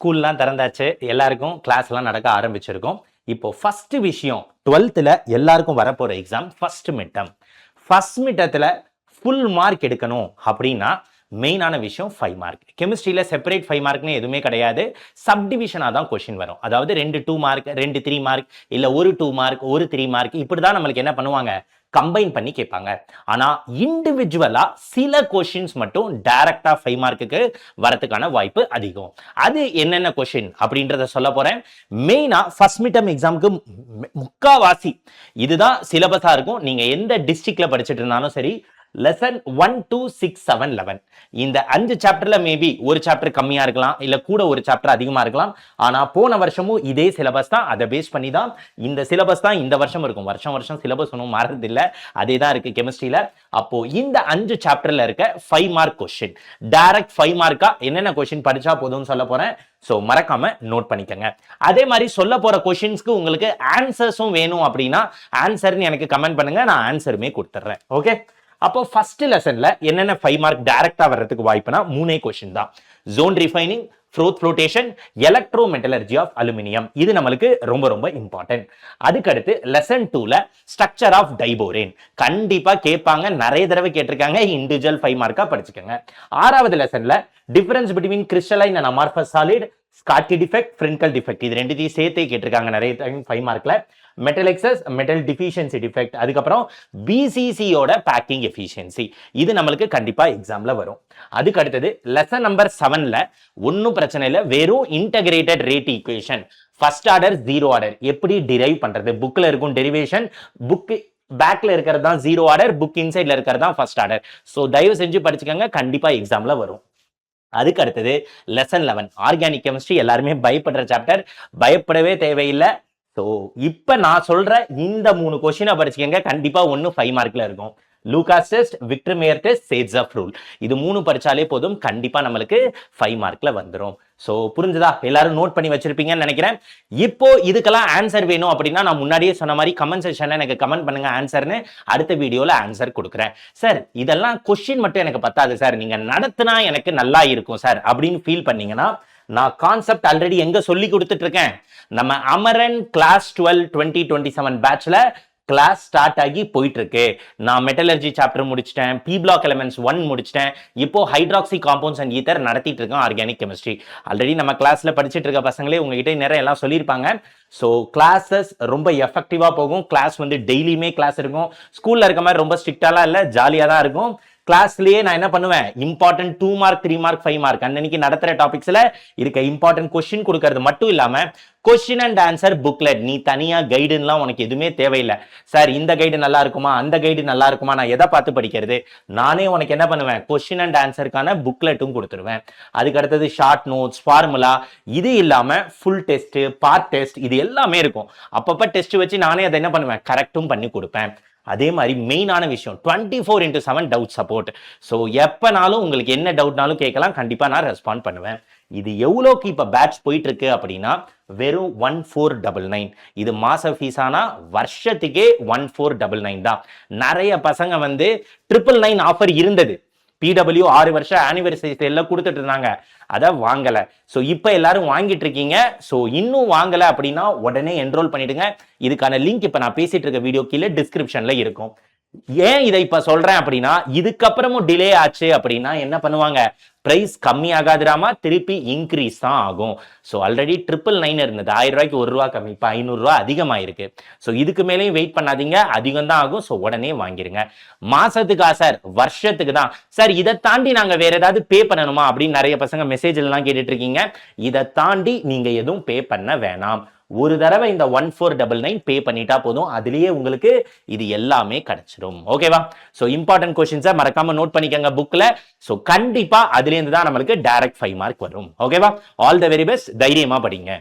ஸ்கூல்லாம் திறந்தாச்சு, எல்லாருக்கும் கிளாஸ்லாம் நடக்க ஆரம்பிச்சிருக்கும். இப்போ ஃபர்ஸ்ட் விஷயம் 12th எல்லாருக்கும் வரப்போற exam first mid term. First mid டெர்ம்ல ஃபுல் மார்க் எடுக்கணும் அப்படின்னா மெயினான விஷயம் 5 மார்க். கெமிஸ்ட்ரியில செப்பரேட் 5 மார்க்னு எதுவுமே கிடையாது. சப்டிவிஷனா தான் கொஸ்டின் வரும். அதாவது 2 2 மார்க், 2 3 மார்க், இல்ல ஒரு 2 மார்க், ஒரு 3 மார்க் இப்படி தான் நம்மளுக்கு என்ன பண்ணுவாங்க? கம்பைன் பண்ணி கேட்பாங்க. ஆனா இண்டிவிஜுவலா சில கொஸ்டின்ஸ் மட்டும் டைரக்டா 5 மார்க்குக்கு வரதுக்கான வாய்ப்பு அதிகம். அது என்னென்ன கொஸ்டின் அப்படின்றத சொல்ல போறேன். மெயினா ஃபர்ஸ்ட் மிட் டெர்ம் எக்ஸாமுக்கு முக்காவாசி இதுதான் சிலபஸா இருக்கும். நீங்க எந்த டிஸ்ட்ரிக்ட்ல படிச்சுட்டு இருந்தாலும் சரி, லெசன் 1 2 6 7 11 இந்த 5 சாப்டர்ல மேபி ஒரு சாப்டர் கம்மியா இருக்கலாம், இல்ல கூட ஒரு சாப்டர் அதிகமா இருக்கலாம். ஆனா போன வருஷமும் இதே சிலபஸ் தான். அதை பேஸ் பண்ணி தான் இந்த சிலபஸ் தான் இந்த வருஷம் இருக்கும். வருஷம் வருஷம் சிலபஸ் ஒன்றும் மாறுறது இல்லை, அதே தான் இருக்கு கெமிஸ்ட்ரியில. அப்போ இந்த 5 சாப்டர்ல இருக்க 5 மார்க் கொஸ்டின் டைரக்ட் 5 மார்க்கா என்னென்ன கொஸ்டின் படிச்சா போதும்னு சொல்ல போறேன். சோ மறக்காம நோட் பண்ணிக்கங்க. அதே மாதிரி சொல்ல போற கொஸ்டின்ஸ்க்கு உங்களுக்கு ஆன்சர்ஸும் வேணும் அப்படின்னா ஆன்சர்னு எனக்கு கமெண்ட் பண்ணுங்க, நான் ஆன்சருமே கொடுத்துட்றேன். ஓகே, அப்போ ஃபர்ஸ்ட் லெசன்ல என்னென்ன 5 மார்க் டைரக்டா வர்றதுக்கு வாய்ப்புனா 3 கொஸ்டின் தான். Zone refining, froth flotation, electro metallurgy of aluminium. இது நம்மளுக்கு ரொம்ப ரொம்ப இம்பார்ட்டன்ட். அதுக்கு அடுத்து லெசன் 2ல ஸ்ட்ரக்சர் ஆஃப் டைபோரேன் கண்டிப்பா கேட்பாங்க, நிறைய தடவை கேட்டிருக்காங்க. இண்டிவிஜுவல் 5 மார்க்கா படிச்சுக்கோங்க. 6வது லெசன்ல difference between crystalline and amorphous solid, Schottky defect, Frenkel defect இது ரெண்டுத்தையும் சேர்த்தே கேட்டிருக்காங்க நிறைய டைம் 5 மார்க்ல. Metal excess, metal deficiency defect, அதுக்கப்புறம் பிசிசியோட பேக்கிங் எஃபிஷியன்சி இது நம்மளுக்கு கண்டிப்பா எக்ஸாம்ல வரும். அதுக்கு அடுத்தது லெசன் நம்பர் 7ல ஒன்னும் பிரச்சனை இல்லை, வெறும் integrated rate equation first order zero order எப்படி டிரைவ் பண்றது. புக்ல இருக்கும் டெரிவேஷன், புக் பேக்ல இருக்கிறது தான் ஜீரோ ஆர்டர், புக் இன்சைட்ல இருக்கிறது தான் ஃபர்ஸ்ட் ஆர்டர். ஸோ தயவு செஞ்சு படிச்சுக்கோங்க, கண்டிப்பா எக்ஸாம்ல வரும். அதுக்கு அடுத்தது லெசன் 11 ஆர்கானிக் கெமிஸ்ட்ரி. எல்லாருமே பயப்படுற சாப்டர், பயப்படவே தேவையில்லை. ஸோ இப்போ நான் சொல்ற இந்த 3 கொஸ்டினை படிச்சுக்கங்க, கண்டிப்பா 1 5 மார்க்ல இருக்கும். Lucas test, Victor mayor test, shades rule இது 3 படிச்சாலே போதும், கண்டிப்பா நம்மளுக்கு 5 மார்க்ல வந்துடும். சோ புரிஞ்சுதா? எல்லாரும் நோட் பண்ணி வச்சிருப்பீங்கன்னு நினைக்கிறேன். இப்போ இதுக்கெல்லாம் ஆன்சர் வேணும் அப்படின்னா நான் முன்னாடியே சொன்ன மாதிரி கமெண்ட் செக்ஷன்ல எனக்கு கமெண்ட் பண்ணுங்க ஆன்சர்னு, அடுத்த வீடியோல ஆன்சர் கொடுக்குறேன். சார் இதெல்லாம் கொஸ்டின் மட்டும் எனக்கு பத்தாது சார், நீங்க நடத்தினா எனக்கு நல்லா இருக்கும் சார் அப்படின்னு ஃபீல் பண்ணீங்கன்னா நான் கான்செப்ட் ஆல்ரெடி எங்க சொல்லி கொடுத்துட்டு இருக்கேன். நம்ம அமரன் கிளாஸ் 12 2027 பேட்ச்ல கிளாஸ் ஸ்டார்ட் ஆகி போயிட்டு இருக்கு. நான் மெட்டலர்ஜி சாப்டர் முடிச்சிட்டேன், பி பிளாக் எலிமெண்ட்ஸ் 1 முடிச்சிட்டேன், இப்போ ஹைட்ராக்சி காம்பவுண்ட்ஸ் அண்ட் ஈத்தர் நடத்திட்டு இருக்கோம் ஆர்கானிக் கெமிஸ்ட்ரி. ஆல்ரெடி நம்ம கிளாஸ்ல படிச்சுட்டு இருக்க பசங்களே உங்ககிட்ட நிறைய எல்லாம் சொல்லியிருப்பாங்க. ஸோ கிளாஸஸ் ரொம்ப எஃபெக்டிவா போகும். கிளாஸ் வந்து டெய்லியுமே கிளாஸ் இருக்கும். ஸ்கூல்ல இருக்க மாதிரி ரொம்ப ஸ்ட்ரிக்டாலாம் இல்லை, ஜாலியா தான் இருக்கும். கிளாஸ்லயே நான் என்ன பண்ணுவேன், இம்பார்ட்டன்ட் 2 மார்க் 3 மார்க் 5 மார்க் அன்னைக்கு நடத்துற டாபிக்ஸ்ல இருக்க இம்பார்ட்டன்ட் கொஸ்டின் கொடுக்கறது மட்டும் இல்லாம கொஸ்டின் அண்ட் ஆன்சர் புக்லெட். நீ தனியா கைடுலாம் உனக்கு எதுவுமே தேவையில்லை. சார் இந்த கைடு நல்லா இருக்குமா, அந்த கைடு நல்லா இருக்குமா, நான் எதை பார்த்து படிக்கிறது, நானே உனக்கு என்ன பண்ணுவேன், கொஸ்டின் அண்ட் ஆன்சருக்கான புக்லெட்டும் கொடுத்துருவேன். அதுக்கு அடுத்தது ஷார்ட் நோட்ஸ், ஃபார்முலா, இது இல்லாம ஃபுல் டெஸ்ட், பார்ட் டெஸ்ட் இது எல்லாமே இருக்கும். அப்பப்ப டெஸ்ட் வச்சு நானே அதை என்ன பண்ணுவேன், கரெக்டும் பண்ணி கொடுப்பேன். அதே மாதிரி மெயினான விஷயம் 24/7 டவுட் சப்போர்ட். ஸோ எப்பனாலும் உங்களுக்கு என்ன டவுட்னாலும் கேட்கலாம், கண்டிப்பா நான் ரெஸ்பாண்ட் பண்ணுவேன். இது எவ்வளோக்கு இப்ப பேட்ச் போயிட்டு இருக்கு அப்படின்னா வெறும் 1499. இது மாச ஃபீஸானா வருஷத்துக்கே 1499 தான். நிறைய பசங்க வந்து 999 ஆஃபர் இருந்தது. பிடபிள்யூ 6 வருஷம் ஆனிவர்சரி எல்லாம் கொடுத்துட்டு இருந்தாங்க, அதை வாங்கல. ஸோ இப்போ எல்லாரும் வாங்கிட்டு இருக்கீங்க. ஸோ இன்னும் வாங்கல அப்படின்னா உடனே என்ரோல் பண்ணிடுங்க. இதுக்கான லிங்க் இப்போ நான் பேசிட்டு இருக்க வீடியோ கீழே டிஸ்கிரிப்ஷன்ல இருக்கும். ஏன் இதை இப்ப சொல்றேன் அப்படின்னா இதுக்கப்புறமும் டிலே ஆச்சு அப்படின்னா என்ன பண்ணுவாங்க, பிரைஸ் கம்மி ஆகாதுராமா, திருப்பி இன்க்ரீஸ் தான் ஆகும். ஸோ ஆல்ரெடி 999 இருந்தது, 1000 ரூபாய்க்கு 1 ரூபா கம்மி, இப்போ 500 ரூபா அதிகமாயிருக்கு. ஸோ இதுக்கு மேலேயும் வெயிட் பண்ணாதீங்க, அதிகம் தான் ஆகும். ஸோ உடனே வாங்கிருங்க. மாசத்துக்கா சார், வருஷத்துக்கு தான் சார், இதை தாண்டி நாங்க வேற ஏதாவது பே பண்ணணுமா அப்படின்னு நிறைய பசங்க மெசேஜ் எல்லாம் கேட்டுட்டு இருக்கீங்க. இதை தாண்டி நீங்க எதுவும் பே பண்ண வேணாம். ஒரு தடவை இந்த 1499 பே பண்ணிட்டா போதும், அதுலயே உங்களுக்கு இது எல்லாமே கிடைச்சிடும். ஓகேவா? சோ இம்பார்ட்டன்ட் क्वेश्चंस மறக்காம நோட் பண்ணிக்கங்க புக்ல. சோ கண்டிப்பா அதுல இருந்து தான் நமக்கு டைரக்ட் 5 மார்க் வரும். ஓகேவா? ஆல் தி வெரி பெஸ்ட், தைரியமா படிங்க.